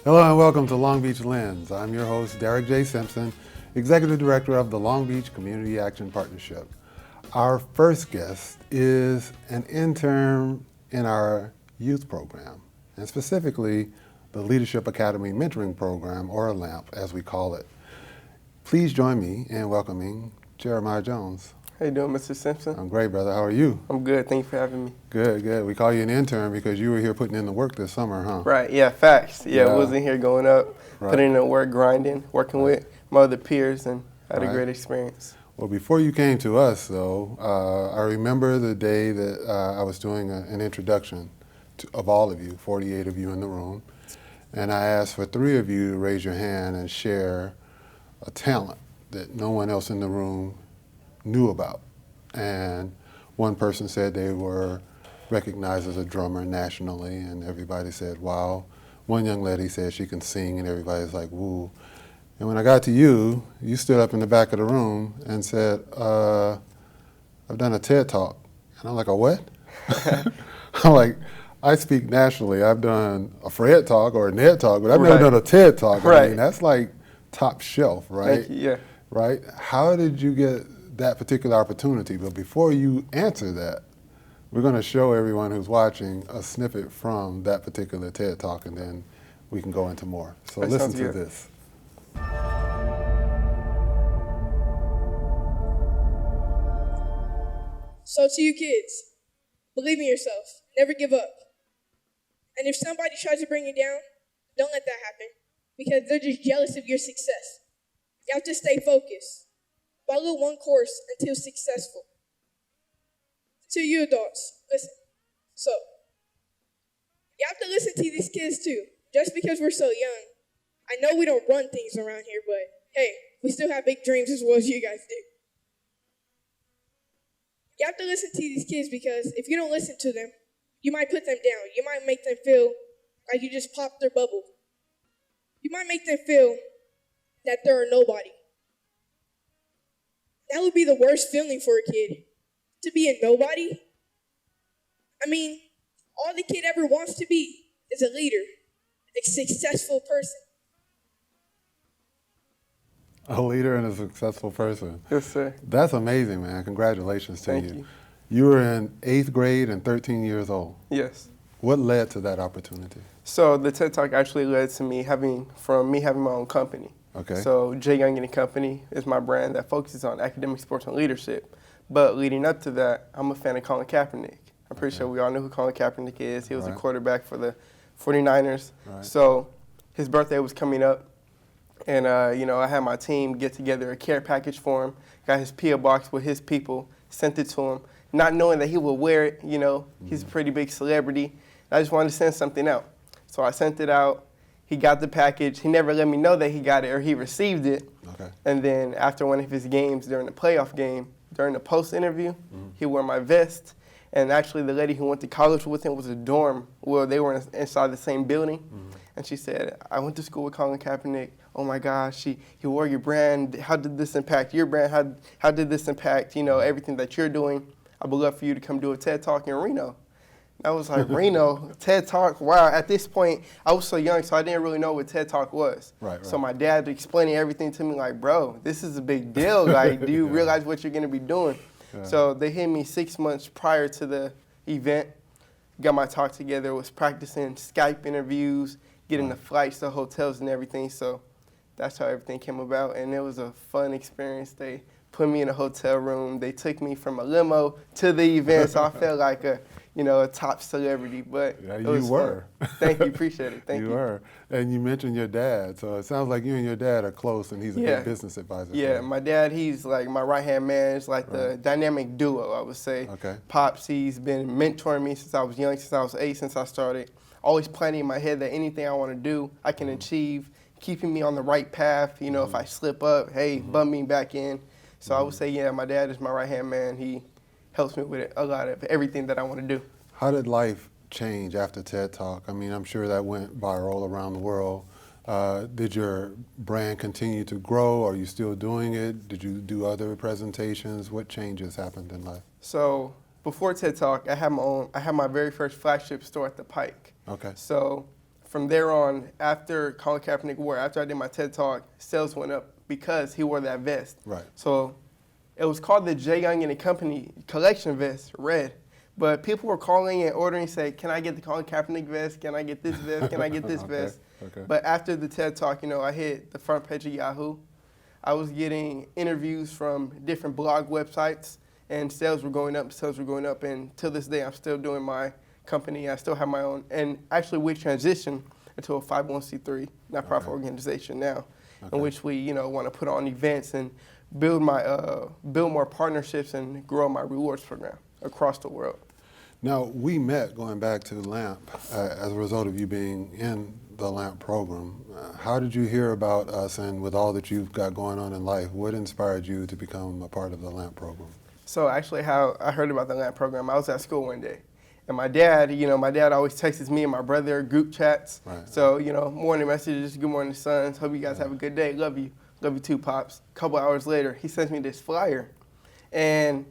Hello and welcome to Long Beach Lens. I'm your host, Derek J. Simpson, Executive Director of the Long Beach Community Action Partnership. Our first guest is an intern in our youth program, and specifically the Leadership Academy Mentoring Program, or LAMP as we call it. Please join me in welcoming Jeremiah Jones. How you doing, Mr. Simpson? I'm great, brother. How are you? I'm good. Thank you for having me. Good, good. We call you an intern because you were here putting in the work this summer, huh? Right, yeah, facts. Yeah, I was in here going up, putting in the work, grinding, working with my other peers, and had a great experience. Well, before you came to us, though, I remember the day that I was doing an introduction of all of you, 48 of you in the room, and I asked for 3 of you to raise your hand and share a talent that no one else in the room knew about. And one person said they were recognized as a drummer nationally, and everybody said, wow. One young lady said she can sing, and everybody's like, woo. And when I got to you, you stood up in the back of the room and said, I've done a TED Talk. And I'm like, a what? I'm like, I speak nationally. I've done a Fred Talk or a Ned Talk, but I've never done a TED Talk. I mean, that's like top shelf, right? Thank you, yeah. Right? How did you get that particular opportunity? But before you answer that, we're going to show everyone who's watching a snippet from that particular TED Talk, and then we can go into more. So listen to this. So to you kids, believe in yourself. Never give up. And if somebody tries to bring you down, don't let that happen, because they're just jealous of your success. You have to stay focused. Follow one course until successful. To you adults, listen. So, you have to listen to these kids too. Just because we're so young, I know we don't run things around here, but hey, we still have big dreams as well as you guys do. You have to listen to these kids because if you don't listen to them, you might put them down. You might make them feel like you just popped their bubble. You might make them feel that they're a nobody. That would be the worst feeling for a kid, to be a nobody. I mean, all the kid ever wants to be is a leader, a successful person. A leader and a successful person. Yes, sir. That's amazing, man. Congratulations to you. Thank you. You were in 8th grade and 13 years old. Yes. What led to that opportunity? So the TED Talk actually led to me having my own company. Okay. So J. Young and Company is my brand that focuses on academic, sports, and leadership. But leading up to that, I'm a fan of Colin Kaepernick. I'm pretty sure we all know who Colin Kaepernick is. He was a quarterback for the 49ers. So his birthday was coming up, and I had my team get together a care package for him, got his P.O. box with his people, sent it to him, not knowing that he would wear it. He's a pretty big celebrity. I just wanted to send something out. So I sent it out. He got the package. He never let me know that he got it or he received it. Okay. And then after one of his games, during the playoff game, during the post interview, he wore my vest. And actually, the lady who went to college with him was a dorm. Well, they were inside the same building. And she said, I went to school with Colin Kaepernick. Oh my gosh, he wore your brand. How did this impact your brand? How did this impact, everything that you're doing? I would love for you to come do a TED Talk in Reno. I was like, Reno, TED Talk, wow. At this point, I was so young, so I didn't really know what TED Talk was. Right. So my dad explaining everything to me like, bro, this is a big deal. Like, do you realize what you're going to be doing? Yeah. So they hit me 6 months prior to the event, got my talk together, was practicing Skype interviews, getting the flights to hotels and everything. So that's how everything came about, and it was a fun experience. They put me in a hotel room. They took me from a limo to the event, so I felt like a top celebrity, but yeah, it was you were. Fun. Thank you, appreciate it. Thank you. You were. And you mentioned your dad, so it sounds like you and your dad are close, and he's a good business advisor. Yeah, my dad, he's like my right-hand man. It's like the dynamic duo, I would say. Okay. Pops, he's been mentoring me since I was young, since I was 8, since I started. Always planning in my head that anything I want to do, I can achieve, keeping me on the right path. If I slip up, hey, bump me back in. So I would say, yeah, my dad is my right-hand man. He helps me with a lot of everything that I want to do. How did life change after TED Talk? I mean, I'm sure that went viral around the world. Did your brand continue to grow? Are you still doing it? Did you do other presentations? What changes happened in life? So before TED Talk, I had my very first flagship store at the Pike. Okay. So from there on, after Colin Kaepernick wore, after I did my TED Talk, sales went up because he wore that vest. Right. So it was called the J. Young and Company collection vest, red. But people were calling and ordering, say, can I get the Colin Kaepernick vest? Can I get this vest? Can I get this vest? Okay. But after the TED Talk, I hit the front page of Yahoo. I was getting interviews from different blog websites, and sales were going up, and till this day, I'm still doing my company. I still have my own, and actually we transitioned into a 501c3 nonprofit organization now, in which we, want to put on events and build more partnerships and grow my rewards program across the world. Now, we met going back to LAMP as a result of you being in the LAMP program. How did you hear about us, and with all that you've got going on in life, what inspired you to become a part of the LAMP program? So actually how I heard about the LAMP program, I was at school one day. And my dad always texts me and my brother group chats. Right. So, morning messages, good morning, sons. Hope you guys have a good day. Love you. Love you too, Pops. A couple hours later, he sends me this flyer. And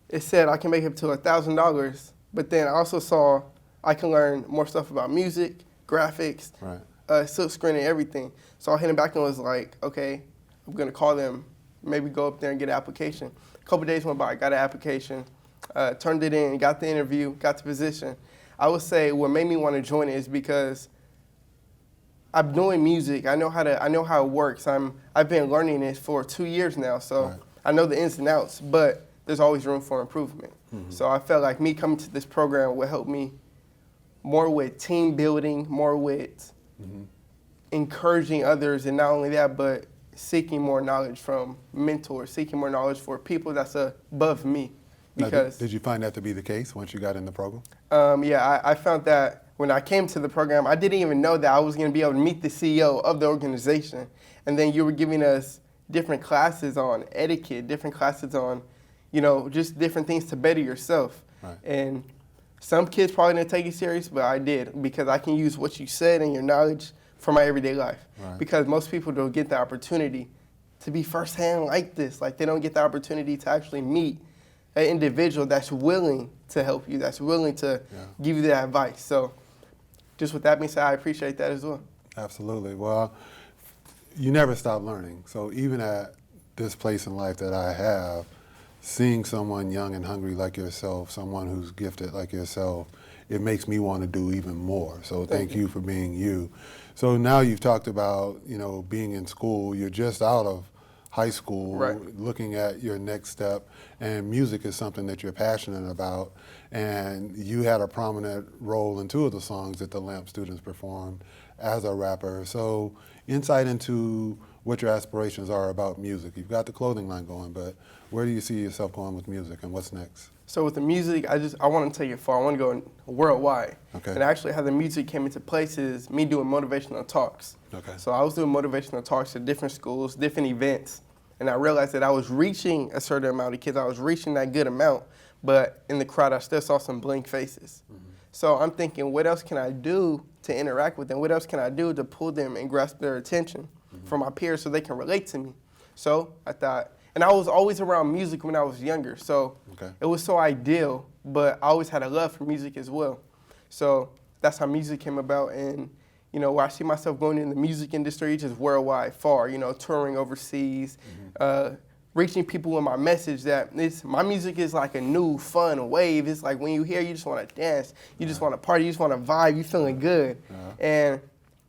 it said I can make up to $1,000. But then I also saw I can learn more stuff about music, graphics, silk screen and everything. So I hit him back and was like, okay, I'm going to call them, maybe go up there and get an application. A couple days went by, got an application. Turned it in, got the interview, got the position. I would say what made me want to join it is because I'm doing music. I know how it works. I've been learning it for 2 years now, so I know the ins and outs. But there's always room for improvement. Mm-hmm. So I felt like me coming to this program would help me more with team building, more with encouraging others, and not only that, but seeking more knowledge from mentors, seeking more knowledge for people that's above me. Because did you find that to be the case once you got in the program? I found that when I came to the program, I didn't even know that I was going to be able to meet the CEO of the organization. And then you were giving us different classes on etiquette, different classes on, just different things to better yourself. Right. And some kids probably didn't take it serious, but I did, because I can use what you said and your knowledge for my everyday life. Right. Because most people don't get the opportunity to be firsthand like this. Like, they don't get the opportunity to actually meet an individual that's willing to help you, that's willing to give you that advice. So just with that being said, I appreciate that as well. Absolutely. Well, you never stop learning. So even at this place in life that I have, seeing someone young and hungry like yourself, someone who's gifted like yourself, it makes me want to do even more. So thank you for being you. So now you've talked about, being in school. You're just out of high school, looking at your next step, and music is something that you're passionate about, and you had a prominent role in 2 of the songs that the LAMP students performed as a rapper. So insight into what your aspirations are about music. You've got the clothing line going, but where do you see yourself going with music, and what's next? So with the music, I want to take it far. I want to go worldwide. Okay. And actually how the music came into place is me doing motivational talks. Okay. So I was doing motivational talks at different schools, different events, and I realized that I was reaching a certain amount of kids. I was reaching that good amount, but in the crowd I still saw some blank faces. Mm-hmm. So I'm thinking, what else can I do to interact with them? What else can I do to pull them and grasp their attention from my peers so they can relate to me? So I thought, and I was always around music when I was younger, so it was so ideal, but I always had a love for music as well. So that's how music came about, and where I see myself going in the music industry, just worldwide, far, touring overseas, reaching people with my message that my music is like a new, fun wave. It's like when you hear, you just want to dance, you just want to party, you just want to vibe, you feeling good. And,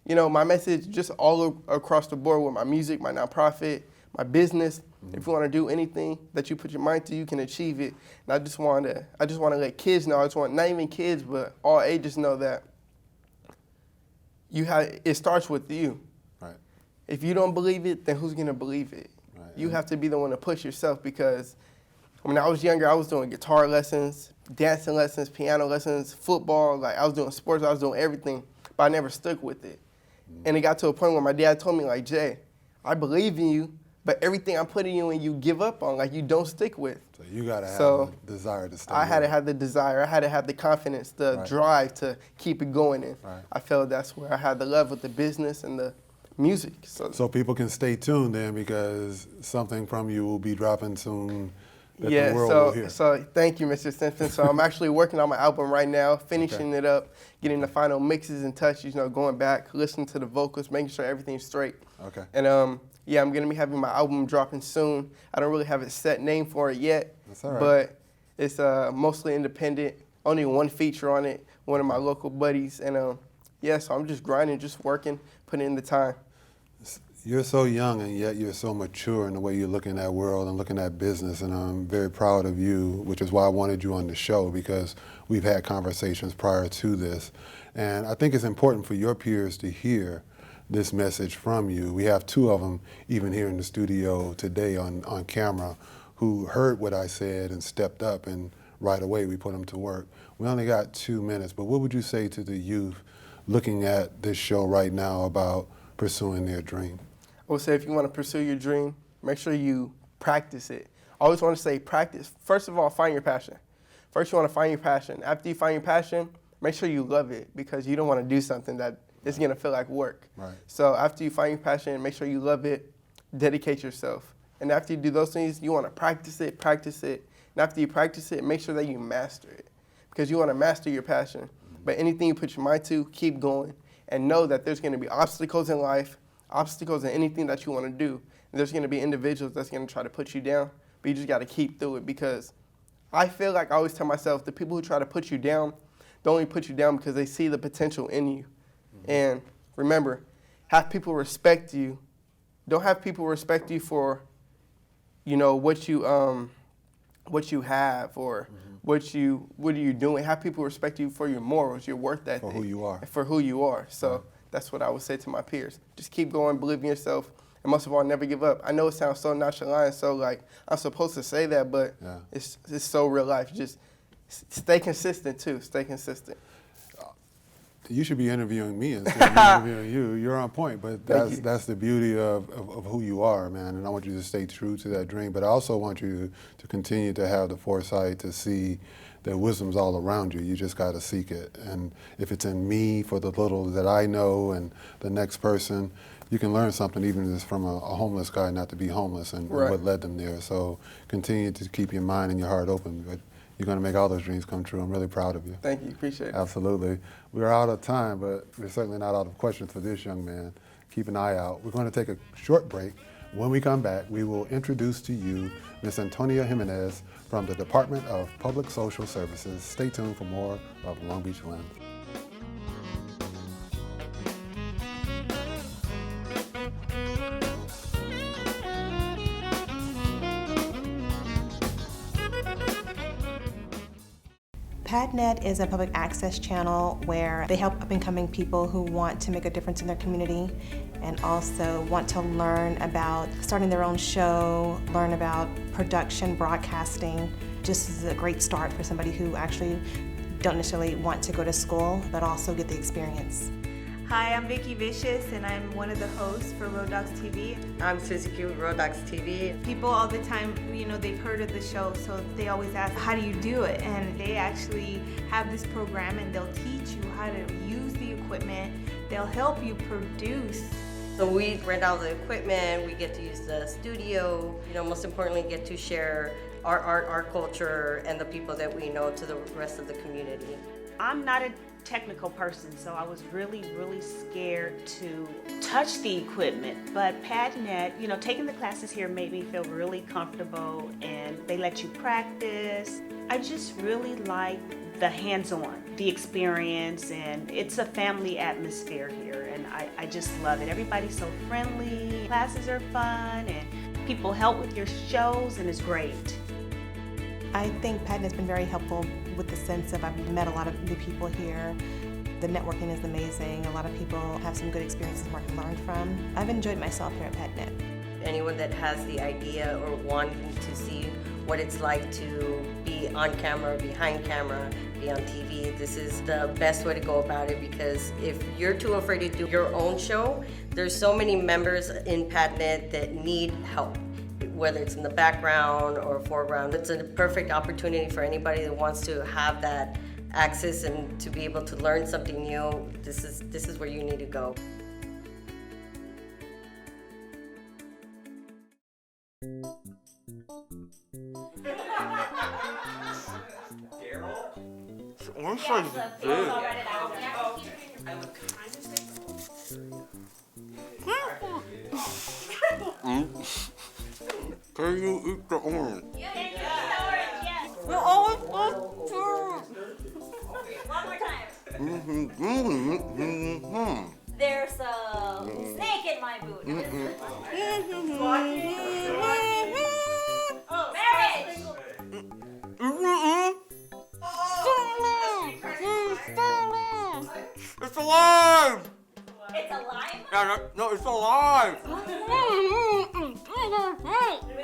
my message just all across the board with my music, my nonprofit, my business. If you want to do anything that you put your mind to, you can achieve it. And I just want to let kids know, not even kids, but all ages know that it starts with you. Right. If you don't believe it, then who's going to believe it? Right. You have to be the one to push yourself, because when I was younger, I was doing guitar lessons, dancing lessons, piano lessons, football. Like, I was doing sports, I was doing everything, but I never stuck with it. And it got to a point where my dad told me, like, Jay, I believe in you, but everything I'm putting you in, you give up on, like, you don't stick with. So you got to have the desire to stay. I had to have the desire. I had to have the confidence, the drive to keep it going. And I felt that's where I had the love with the business and the music. So people can stay tuned then, because something from you will be dropping soon that the world will hear? So thank you, Mr. Simpson. So I'm actually working on my album right now, finishing it up, getting the final mixes and touches, going back, listening to the vocals, making sure everything's straight. Okay. And yeah, I'm going to be having my album dropping soon. I don't really have a set name for it yet. That's all right. But it's mostly independent, only one feature on it, one of my local buddies. And yeah, so I'm just grinding, just working, putting in the time. You're so young, and yet you're so mature in the way you're looking at world and looking at business, and I'm very proud of you, which is why I wanted you on the show, because we've had conversations prior to this. And I think it's important for your peers to hear this message from you. We have two of them even here in the studio today on camera who heard what I said and stepped up, and right away we put them to work. We only got 2 minutes, but what would you say to the youth looking at this show right now about pursuing their dream? I would say if you want to pursue your dream, make sure you practice it. I always want to say practice. First of all, find your passion. First, you want to find your passion. After you find your passion, make sure you love it, because you don't want to do something that is going to feel like work. Right. So after you find your passion, make sure you love it, dedicate yourself. And after you do those things, you want to practice it. And after you practice it, make sure that you master it, because you want to master your passion. But anything you put your mind to, keep going, and know that there's going to be obstacles in life, obstacles in anything that you want to do. And there's going to be individuals that's going to try to put you down, but you just got to keep through it, because I feel like I always tell myself, the people who try to put you down, they only put you down because they see the potential in you. Mm-hmm. And remember, have people respect you. Don't have people respect you for, what you have, or what are you doing. Have people respect you for your morals, your worth ethic. For who you are. For who you are. So that's what I would say to my peers. Just keep going, believe in yourself, and most of all, never give up. I know it sounds so nonchalant, so like I'm supposed to say that, but it's so real life. Just stay consistent too. Stay consistent. You should be interviewing me instead of interviewing you. You're on point, but that's the beauty of who you are, man. And I want you to stay true to that dream. But I also want you to continue to have the foresight to see that wisdom's all around you. You just got to seek it. And if it's in me for the little that I know, and the next person, you can learn something even just from a homeless guy not to be homeless, and what led them there. So continue to keep your mind and your heart open. But you're going to make all those dreams come true. I'm really proud of you. Thank you. Appreciate it. Absolutely. We're out of time, but we're certainly not out of questions for this young man. Keep an eye out. We're going to take a short break. When we come back, we will introduce to you Ms. Antonia Jimenez from the Department of Public Social Services. Stay tuned for more of Long Beach Lens. PadNet is a public access channel where they help up-and-coming people who want to make a difference in their community and also want to learn about starting their own show, learn about production, broadcasting. Just is a great start for somebody who actually don't necessarily want to go to school, but also get the experience. Hi, I'm Vicki Vicious, and I'm one of the hosts for Road Dogs TV. I'm Susie Q with Road Dogs TV. People all the time, they've heard of the show, so they always ask, how do you do it? And they actually have this program, and they'll teach you how to use the equipment. They'll help you produce. So we rent out the equipment, we get to use the studio, most importantly, get to share our art, our culture, and the people that we know to the rest of the community. I'm not a technical person, so I was really scared to touch the equipment. But PadNet, taking the classes here made me feel really comfortable, and they let you practice. I just really like the hands-on, the experience, and it's a family atmosphere here, and I just love it. Everybody's so friendly, classes are fun, and people help with your shows, and it's great. I think PadNet's been very helpful with the sense of I've met a lot of new people here. The networking is amazing. A lot of people have some good experiences where I can learn from. I've enjoyed myself here at PadNet. Anyone that has the idea or wanting to see what it's like to be on camera, behind camera, be on TV, this is the best way to go about it, because if you're too afraid to do your own show, there's so many members in PadNet that need help, whether it's in the background or foreground. It's a perfect opportunity for anybody that wants to have that access and to be able to learn something new. This is where you need to go. Can you eat the orange? Yeah. Can you eat the orange? Yes. We always want to. One more time. There's a snake in my boot. Oh, marriage. It's alive! It's a lime? Yeah, no, it's alive! We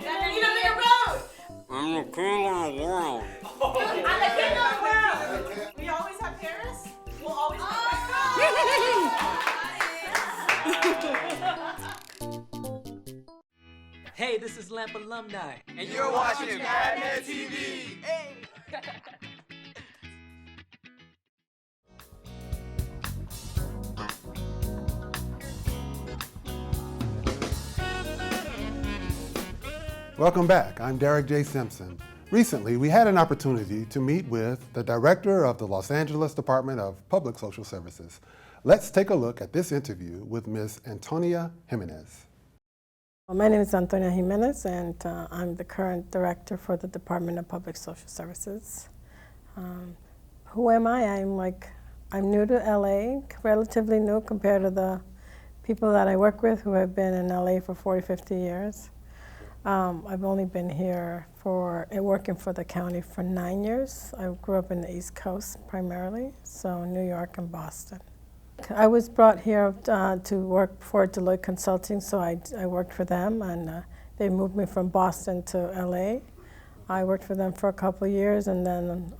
got to eat on the road. I'm the king of the world. I'm the king of the world. We always have Paris. We'll always have Hey, this is Lamp Alumni. And you're watching PadNet TV. Hey. Welcome back. I'm Derek J. Simpson. Recently, we had an opportunity to meet with the director of the Los Angeles Department of Public Social Services. Let's take a look at this interview with Ms. Antonia Jimenez. My name is Antonia Jimenez, and I'm the current director for the Department of Public Social Services. Who am I? I'm new to LA, relatively new compared to the people that I work with who have been in LA for 40, 50 years. I've only been here working for the county for 9 years. I grew up in the East Coast primarily, so New York and Boston. I was brought here to work for Deloitte Consulting, so I worked for them, and they moved me from Boston to LA. I worked for them for a couple of years, and then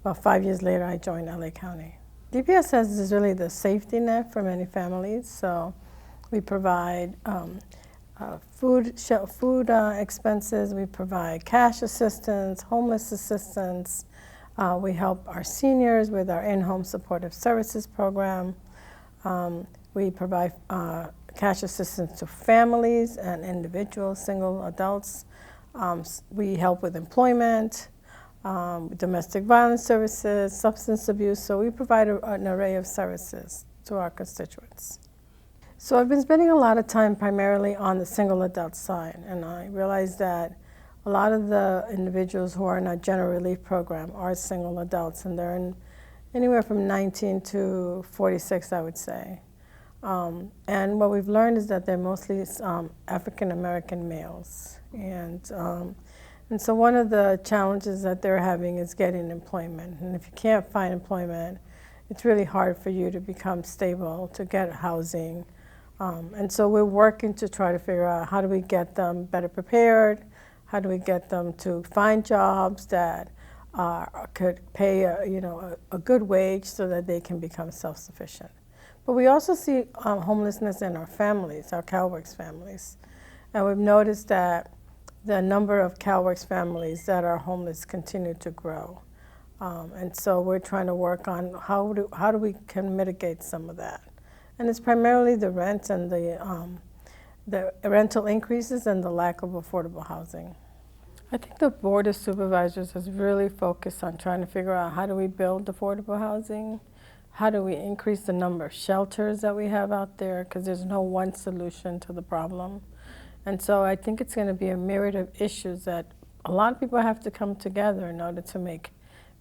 about 5 years later, I joined LA County. DPS is really the safety net for many families, so we provide food expenses, we provide cash assistance, homeless assistance. We help our seniors with our in-home supportive services program. We provide cash assistance to families and individuals, single adults. We help with employment, domestic violence services, substance abuse. So we provide an array of services to our constituents. So I've been spending a lot of time primarily on the single adult side, and I realized that a lot of the individuals who are in our general relief program are single adults, and they're in anywhere from 19 to 46, I would say. And what we've learned is that they're mostly African American males, and so one of the challenges that they're having is getting employment. And if you can't find employment, it's really hard for you to become stable, to get housing. And so we're working to try to figure out how do we get them better prepared, how do we get them to find jobs that could pay a good wage so that they can become self-sufficient. But we also see homelessness in our families, our CalWorks families. And we've noticed that the number of CalWorks families that are homeless continue to grow. And so we're trying to work on how do we can mitigate some of that. And it's primarily the rent and the rental increases and the lack of affordable housing. I think the Board of Supervisors has really focused on trying to figure out how do we build affordable housing, how do we increase the number of shelters that we have out there, because there's no one solution to the problem. And so I think it's going to be a myriad of issues that a lot of people have to come together in order to make,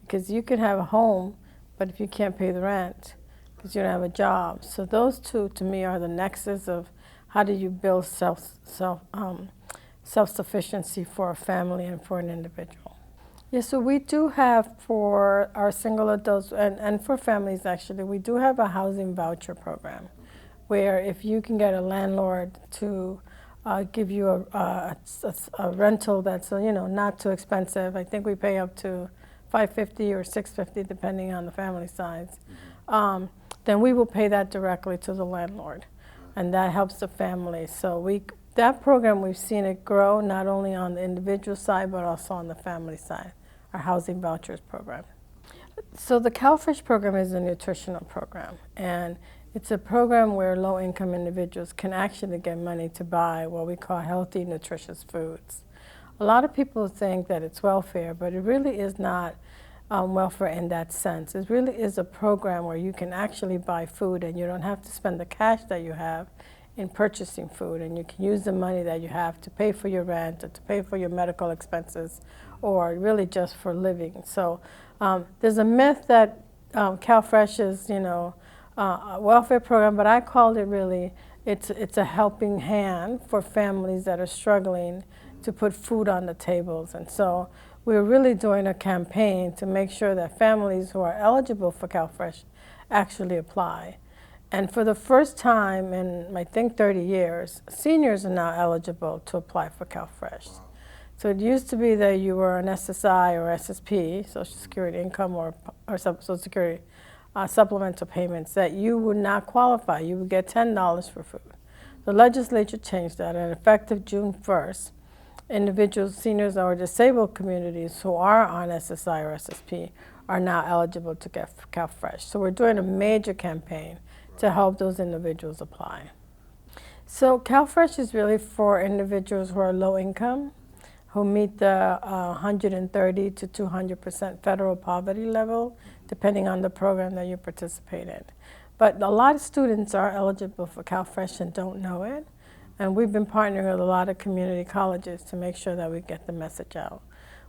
because you can have a home, but if you can't pay the rent, because you don't have a job. So those two, to me, are the nexus of how do you build self-sufficiency for a family and for an individual. Yeah, so we do have for our single adults and for families, actually, we do have a housing voucher program where if you can get a landlord to give you a rental that's not too expensive. I think we pay up to $550 or $650 depending on the family size. Then we will pay that directly to the landlord, and that helps the family. So that program, we've seen it grow not only on the individual side but also on the family side, our housing vouchers program. So the CalFresh program is a nutritional program, and it's a program where low-income individuals can actually get money to buy what we call healthy, nutritious foods. A lot of people think that it's welfare, but it really is not welfare in that sense. It really is a program where you can actually buy food and you don't have to spend the cash that you have in purchasing food, and you can use the money that you have to pay for your rent or to pay for your medical expenses or really just for living. So there's a myth that CalFresh is, a welfare program, but I called it really, it's a helping hand for families that are struggling to put food on the tables. And so we're really doing a campaign to make sure that families who are eligible for CalFresh actually apply. And for the first time in, I think, 30 years, seniors are now eligible to apply for CalFresh. So it used to be that you were an SSI or SSP, Social Security income or Social Security supplemental payments, that you would not qualify. You would get $10 for food. The legislature changed that, and effective June 1st, individuals, seniors, or disabled communities who are on SSI or SSP are now eligible to get CalFresh. So we're doing a major campaign to help those individuals apply. So CalFresh is really for individuals who are low income, who meet the 130 to 200% federal poverty level, depending on the program that you participate in. But a lot of students are eligible for CalFresh and don't know it. And we've been partnering with a lot of community colleges to make sure that we get the message out.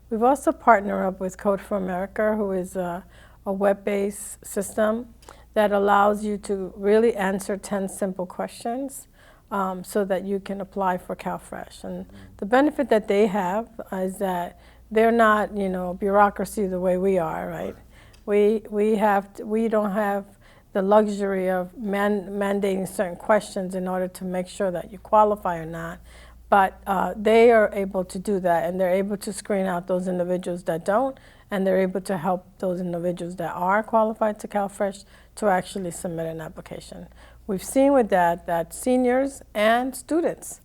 We've also partnered up with Code for America, who is a web-based system that allows you to really answer 10 simple questions so that you can apply for CalFresh. And the benefit that they have is that they're not, bureaucracy the way we are, right? We don't have the luxury of mandating certain questions in order to make sure that you qualify or not. But they are able to do that, and they're able to screen out those individuals that don't, and they're able to help those individuals that are qualified to CalFresh to actually submit an application. We've seen with that seniors and students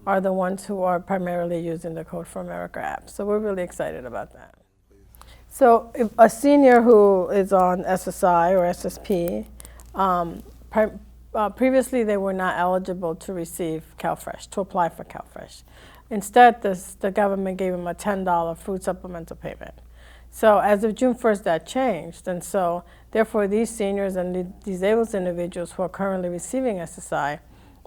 are the ones who are primarily using the Code for America app. So we're really excited about that. So if a senior who is on SSI or SSP, previously they were not eligible to receive CalFresh, to apply for CalFresh. Instead, the government gave them a $10 food supplemental payment. So as of June 1st, that changed. And so therefore, these seniors and the disabled individuals who are currently receiving SSI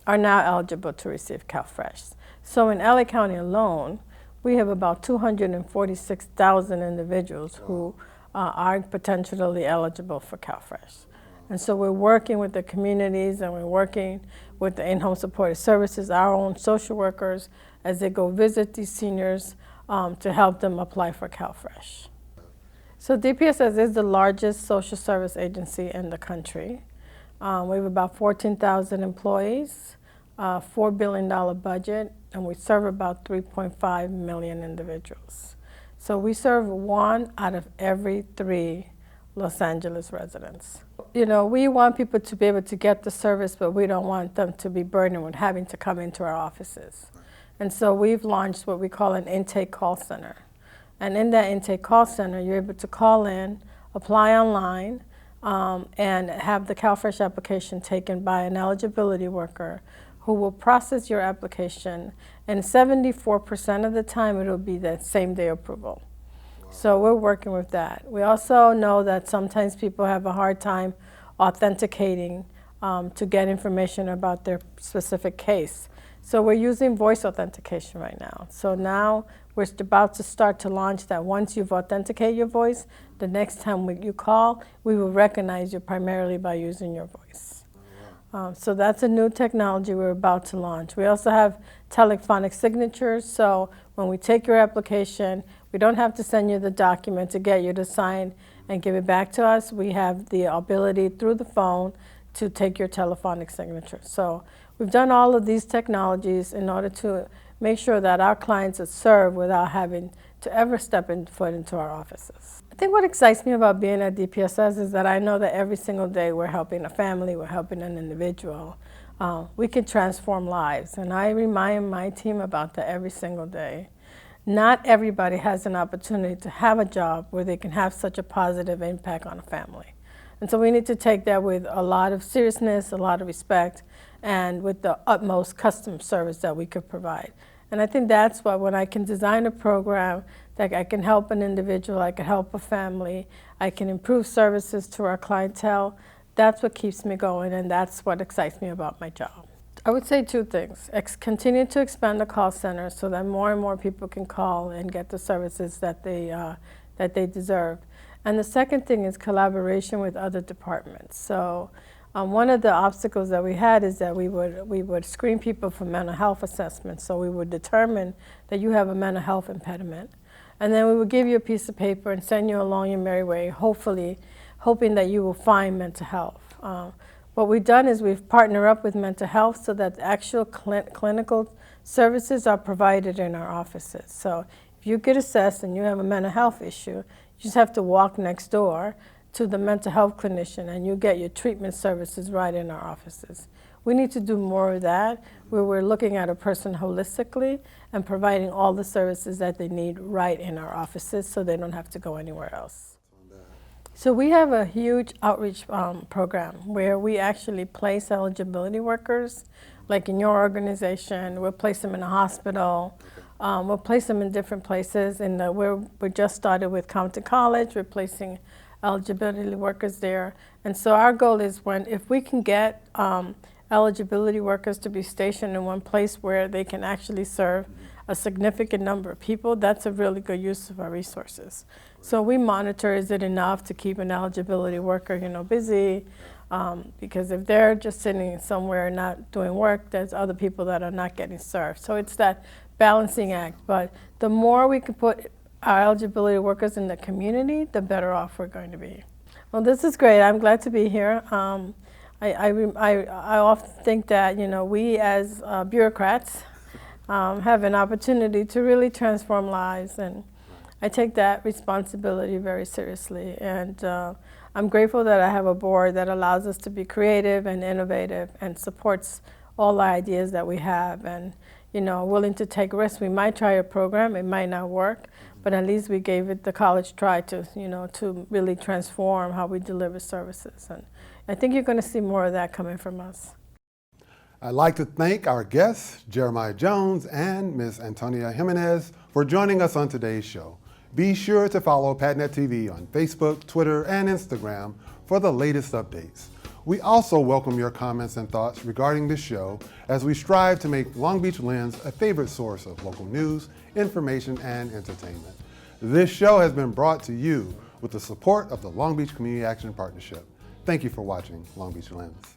are now eligible to receive CalFresh. So in LA County alone, we have about 246,000 individuals who are potentially eligible for CalFresh. And so we're working with the communities, and we're working with the in-home supported services, our own social workers, as they go visit these seniors to help them apply for CalFresh. So DPSS is the largest social service agency in the country. We have about 14,000 employees, $4 billion budget, and we serve about 3.5 million individuals. So we serve 1 out of every 3 Los Angeles residents. We want people to be able to get the service, but we don't want them to be burdened with having to come into our offices. And so we've launched what we call an intake call center. And in that intake call center, you're able to call in, apply online, and have the CalFresh application taken by an eligibility worker who will process your application. And 74% of the time, it will be that same-day approval. So we're working with that. We also know that sometimes people have a hard time authenticating to get information about their specific case. So we're using voice authentication right now. So now we're about to start to launch that. Once you've authenticated your voice, the next time you call, we will recognize you primarily by using your voice. So that's a new technology we're about to launch. We also have telephonic signatures. So when we take your application, we don't have to send you the document to get you to sign and give it back to us. We have the ability through the phone to take your telephonic signature. So we've done all of these technologies in order to make sure that our clients are served without having to ever step foot into our offices. I think what excites me about being at DPSS is that I know that every single day we're helping a family, we're helping an individual. We can transform lives, and I remind my team about that every single day. Not everybody has an opportunity to have a job where they can have such a positive impact on a family. And so we need to take that with a lot of seriousness, a lot of respect, and with the utmost customer service that we could provide. And I think that's why when I can design a program that I can help an individual, I can help a family, I can improve services to our clientele, that's what keeps me going, and that's what excites me about my job. I would say two things. Continue to expand the call center so that more and more people can call and get the services that they deserve. And the second thing is collaboration with other departments. So one of the obstacles that we had is that we would screen people for mental health assessments. So we would determine that you have a mental health impediment. And then we would give you a piece of paper and send you along your merry way, hoping that you will find mental health. What we've done is we've partnered up with mental health so that the actual clinical services are provided in our offices. So if you get assessed and you have a mental health issue, you just have to walk next door to the mental health clinician and you get your treatment services right in our offices. We need to do more of that, where we're looking at a person holistically and providing all the services that they need right in our offices so they don't have to go anywhere else. So we have a huge outreach program where we actually place eligibility workers, like in your organization. We'll place them in a hospital. We'll place them in different places. We just started with Compton College. We're placing eligibility workers there. And so our goal is if we can get eligibility workers to be stationed in one place where they can actually serve a significant number of people, that's a really good use of our resources. So we monitor, is it enough to keep an eligibility worker, busy? Because if they're just sitting somewhere not doing work, there's other people that are not getting served. So it's that balancing act. But the more we can put our eligibility workers in the community, the better off we're going to be. Well, this is great. I'm glad to be here. I often think that we as bureaucrats have an opportunity to really transform lives, and I take that responsibility very seriously. And I'm grateful that I have a board that allows us to be creative and innovative and supports all the ideas that we have, and willing to take risks. We might try a program, it might not work, but at least we gave it the college try to to really transform how we deliver services. And I think you're going to see more of that coming from us. I'd like to thank our guests, Jeremiah Jones and Ms. Antonia Jimenez, for joining us on today's show. Be sure to follow PadNet TV on Facebook, Twitter, and Instagram for the latest updates. We also welcome your comments and thoughts regarding this show as we strive to make Long Beach Lens a favorite source of local news, information, and entertainment. This show has been brought to you with the support of the Long Beach Community Action Partnership. Thank you for watching Long Beach Lens.